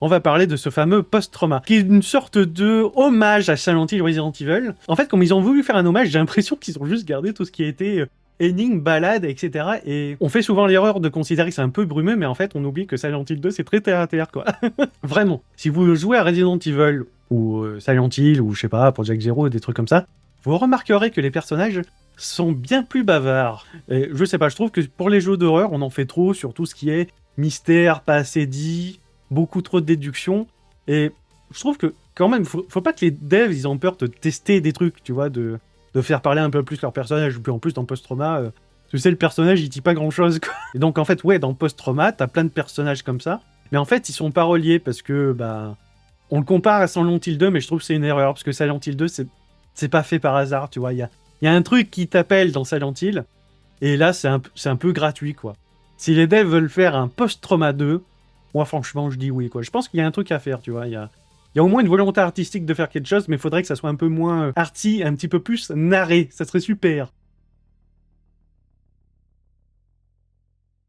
on va parler de ce fameux post-trauma, qui est une sorte de hommage à Silent Hill Resident Evil. En fait, comme ils ont voulu faire un hommage, j'ai l'impression qu'ils ont juste gardé tout ce qui a été énigmes, balades, etc. Et on fait souvent l'erreur de considérer que c'est un peu brumeux, mais en fait, on oublie que Silent Hill 2, c'est très terre à terre, quoi. Vraiment. Si vous jouez à Resident Evil, ou Silent Hill, ou je sais pas, Project Zero, des trucs comme ça, vous remarquerez que les personnages sont bien plus bavards. Et je sais pas, je trouve que pour les jeux d'horreur, on en fait trop sur tout ce qui est mystère, pas assez dit, beaucoup trop de déductions. Et je trouve que, quand même, faut pas que les devs, ils ont peur de tester des trucs, tu vois, de faire parler un peu plus leur personnage. Puis en plus, dans Post-Trauma, tu sais, le personnage, il dit pas grand-chose, quoi. Et donc, en fait, ouais, dans Post-Trauma, t'as plein de personnages comme ça. Mais en fait, ils sont pas reliés parce que, bah... On le compare à Silent Hill 2, mais je trouve que c'est une erreur. Parce que Silent Hill 2, c'est pas fait par hasard, tu vois. Il y a un truc qui t'appelle dans Silent Hill. Et là, c'est un peu gratuit, quoi. Si les devs veulent faire un Post-Trauma 2, moi, franchement, je dis oui, quoi. Je pense qu'il y a un truc à faire, tu vois. Il y a au moins une volonté artistique de faire quelque chose, mais il faudrait que ça soit un peu moins arty, un petit peu plus narré. Ça serait super.